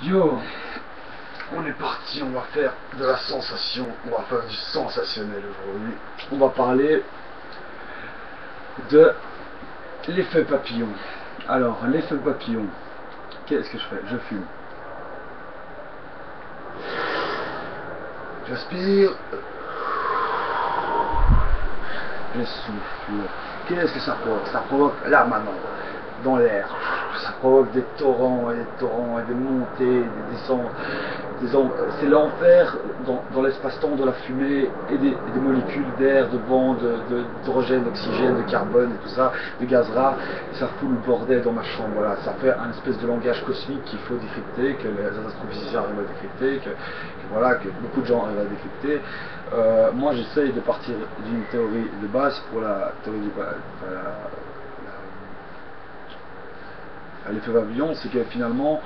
Yo, on est parti, on va faire de la sensation, on va faire du sensationnel aujourd'hui. On va parler de l'effet papillon. Alors, l'effet papillon, qu'est-ce que je fais? Je fume. J'aspire. Je souffle. Qu'est-ce que ça provoque? Ça provoque là maintenant, dans l'air. Ça provoque des torrents et des torrents et des montées, des descentes. C'est l'enfer dans l'espace-temps de la fumée et des molécules d'air, de vent, d'hydrogène, d'oxygène, de carbone et tout ça, de gaz rare. Et ça fout le bordel dans ma chambre. Voilà. Ça fait un espèce de langage cosmique qu'il faut décrypter, que les astrophysiciens arrivent à décrypter, que beaucoup de gens arrivent à décrypter. Moi j'essaye de partir d'une théorie de base pour la théorie du l'effet papillon, c'est que finalement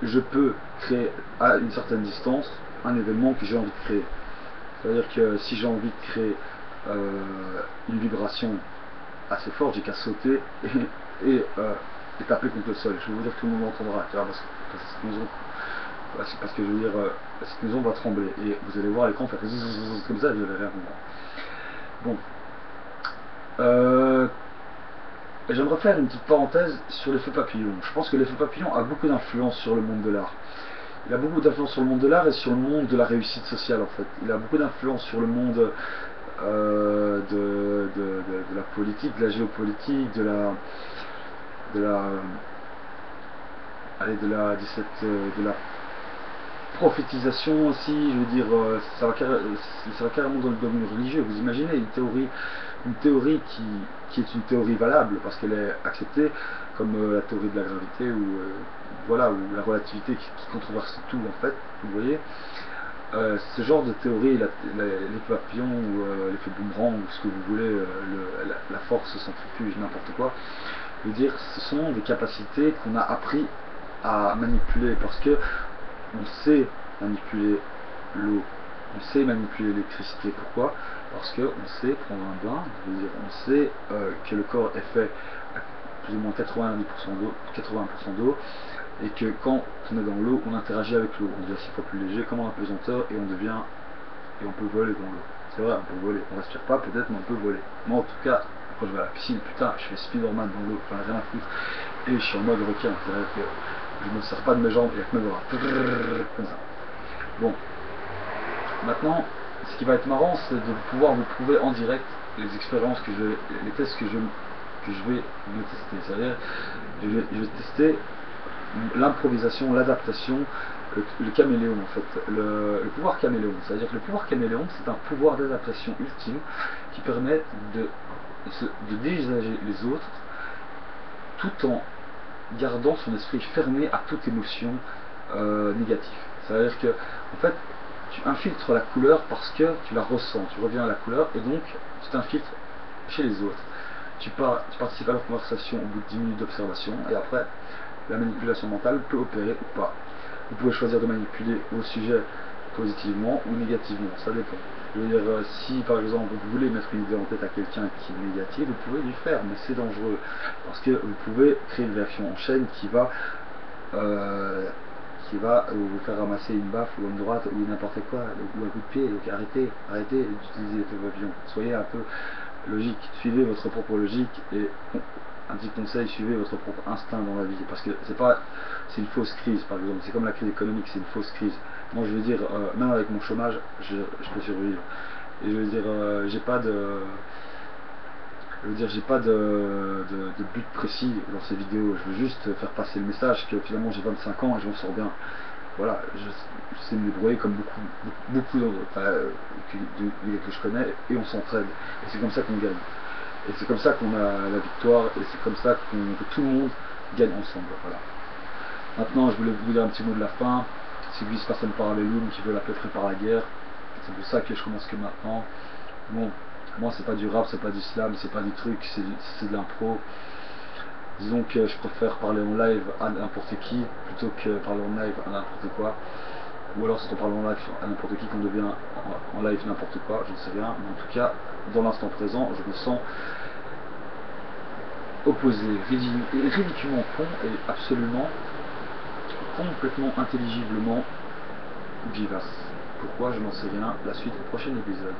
je peux créer à une certaine distance un événement que j'ai envie de créer. C'est-à-dire que si j'ai envie de créer une vibration assez forte, j'ai qu'à sauter et taper contre le sol. Je vais vous dire que tout le monde entendra, parce que je veux dire, cette maison va trembler et vous allez voir l'écran faire comme ça, vous allez rien comprendre. Bon. J'aimerais faire une petite parenthèse sur l'effet papillon. Je pense que l'effet papillon a beaucoup d'influence sur le monde de l'art. Il a beaucoup d'influence sur le monde de l'art et sur le monde de la réussite sociale en fait. Il a beaucoup d'influence sur le monde de la politique, de la géopolitique, de la prophétisation aussi, je veux dire, ça va carrément dans le domaine religieux. Vous imaginez une théorie qui est une théorie valable parce qu'elle est acceptée, comme la théorie de la gravité ou voilà, ou la relativité qui controverse tout en fait, vous voyez. Ce genre de théorie, l'effet papillon ou l'effet boomerang ou ce que vous voulez, la force centrifuge, n'importe quoi, je veux dire, ce sont des capacités qu'on a appris à manipuler parce que on sait manipuler l'eau, on sait manipuler l'électricité. Pourquoi? Parce qu'on sait prendre un bain, je veux dire, on sait que le corps est fait à plus ou moins 80% d'eau, et que quand on est dans l'eau, on interagit avec l'eau, on devient 6 fois plus léger comme en apesanteur et on peut voler dans l'eau. C'est vrai, on peut voler, on respire pas peut-être, mais on peut voler. Moi en tout cas, quand je vais à la piscine, putain, je fais Spider-Man dans l'eau, j'en ai rien à foutre, et je suis en mode requin, c'est-à-dire que je ne me sers pas de mes jambes, il n'y a que mes bras, comme ça. Bon, maintenant, ce qui va être marrant, c'est de pouvoir vous prouver en direct les expériences les tests que je vais me tester. C'est-à-dire, je vais tester l'improvisation, l'adaptation, le caméléon en fait, le pouvoir caméléon. C'est-à-dire que le pouvoir caméléon, c'est un pouvoir d'adaptation ultime qui permet de dévisager les autres tout en gardant son esprit fermé à toute émotion négative. C'est-à-dire que, en fait, tu infiltres la couleur parce que tu la ressens, tu reviens à la couleur et donc tu t'infiltres chez les autres. Tu participes à leur conversation au bout de 10 minutes d'observation et après, la manipulation mentale peut opérer ou pas. Vous pouvez choisir de manipuler vos sujets positivement ou négativement, ça dépend. Je veux dire, si par exemple vous voulez mettre une idée en tête à quelqu'un qui est négative, vous pouvez lui faire, mais c'est dangereux parce que vous pouvez créer une réaction en chaîne qui va vous faire ramasser une baffe ou une droite ou n'importe quoi, ou un coup de pied. Donc arrêtez d'utiliser l'effet papillon. Soyez un peu logique, suivez votre propre logique et un petit conseil, suivez votre propre instinct dans la vie, parce que c'est une fausse crise par exemple, c'est comme la crise économique, c'est une fausse crise. Moi je veux dire, même avec mon chômage, je peux survivre. Et je veux dire, j'ai pas de but précis dans ces vidéos, je veux juste faire passer le message que finalement j'ai 25 ans et je m'en sors bien. Voilà, je sais me débrouiller comme beaucoup d'autres que je connais, et on s'entraide. Et c'est comme ça qu'on gagne. Et c'est comme ça qu'on a la victoire, et c'est comme ça que tout le monde gagne ensemble. Voilà. Maintenant, je voulais vous dire un petit mot de la fin. C'est Gus personne parallèle qui veut la paix prépare la guerre. C'est pour ça que je commence que maintenant. Bon, moi c'est pas du rap, c'est pas du slam, c'est pas du truc, c'est de l'impro. Disons que je préfère parler en live à n'importe qui plutôt que parler en live à n'importe quoi. Ou alors si on parle en live à n'importe qui qu'on devient en live n'importe quoi, je ne sais rien. Mais en tout cas, dans l'instant présent, je me sens opposé, ridiculement con et absolument complètement intelligiblement vivace. Pourquoi, je n'en sais rien. La suite au prochain épisode.